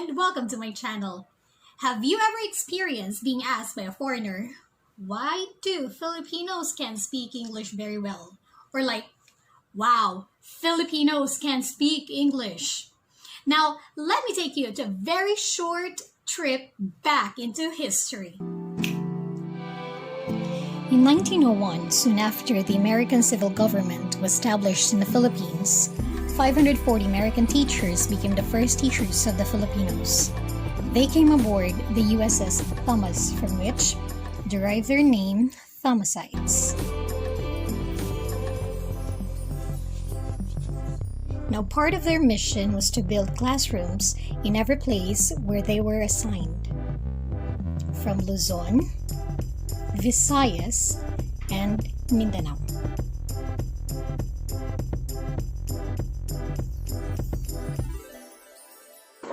and welcome to my channel. Have you ever experienced being asked by a foreigner, why do Filipinos can speak English very well? Or like, wow, Filipinos can speak English. Now, let me take you to a very short trip back into history. In 1901, soon after the American civil government was established in the Philippines, 540 American teachers became the first teachers of the Filipinos. They came aboard the USS Thomas, from which derived their name, Thomasites. Now, part of their mission was to build classrooms in every place where they were assigned, from Luzon, Visayas, and Mindanao.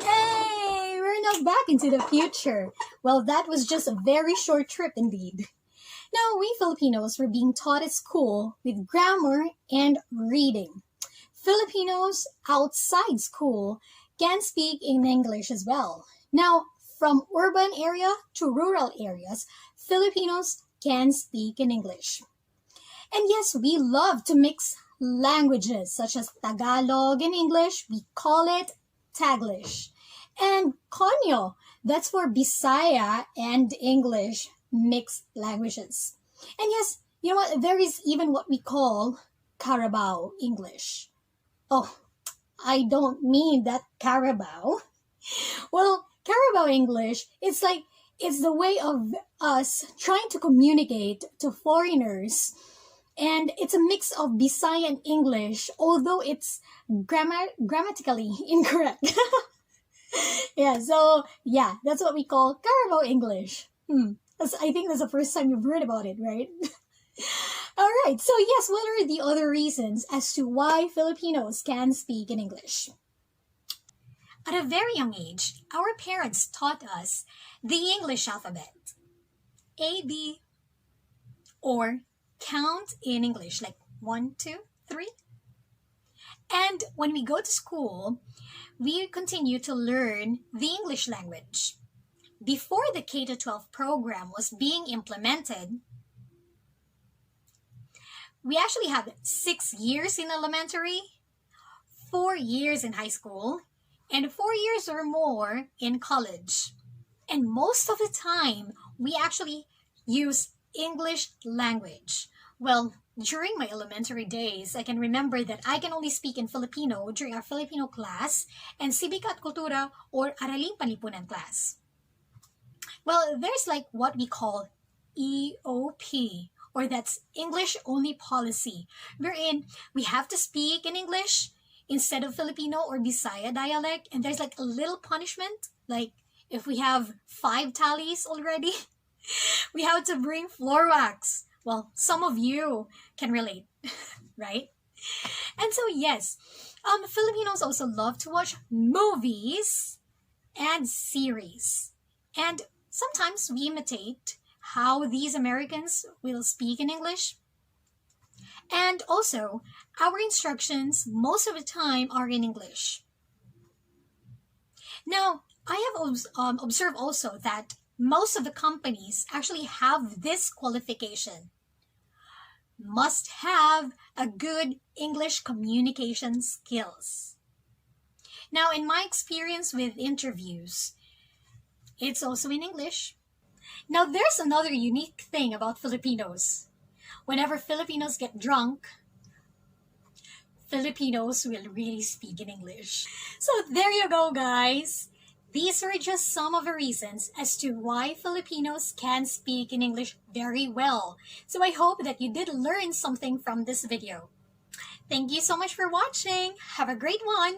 Hey, we're now back into the future. Well, that was just a very short trip indeed. Now, we Filipinos were being taught at school with grammar and reading. Filipinos outside school can speak in English as well. Now, from urban area to rural areas, Filipinos can speak in English. And yes, we love to mix languages such as Tagalog and English. We call it TagLish. And Conyo, that's for Bisaya and English mixed languages. And yes, you know what? There is even what we call Carabao English. Oh, I don't mean that Carabao. Well, Carabao English, it's the way of us trying to communicate to foreigners. And it's a mix of Bisaya and English, although it's grammatically incorrect. Yeah, that's what we call Carabao English. I think that's the first time you've heard about it, right? Alright, so yes, what are the other reasons as to why Filipinos can speak in English? At a very young age, our parents taught us the English alphabet. A, B, or count in English, like 1, 2, 3. And when we go to school, we continue to learn the English language. Before the K-12 program was being implemented, we actually had 6 years in elementary, 4 years in high school, and 4 years or more in college. And most of the time, we actually use English language. Well, during my elementary days, I can remember that I can only speak in Filipino during our Filipino class and Civic at Kultura or Araling Panlipunan class. Well, there's like what we call EOP, or that's English Only Policy, wherein we have to speak in English instead of Filipino or Bisaya dialect, and there's like a little punishment, like if we have 5 tallies already, we have to bring floor wax. Well, some of you can relate, right? And so yes, Filipinos also love to watch movies and series, and sometimes we imitate how these Americans will speak in English. And also, our instructions most of the time are in English. Now, I have observed also that most of the companies actually have this qualification. Must have a good English communication skills. Now, in my experience with interviews, it's also in English. Now, there's another unique thing about Filipinos. Whenever Filipinos get drunk, Filipinos will really speak in English. So there you go, guys. These are just some of the reasons as to why Filipinos can speak in English very well. So I hope that you did learn something from this video. Thank you so much for watching. Have a great one.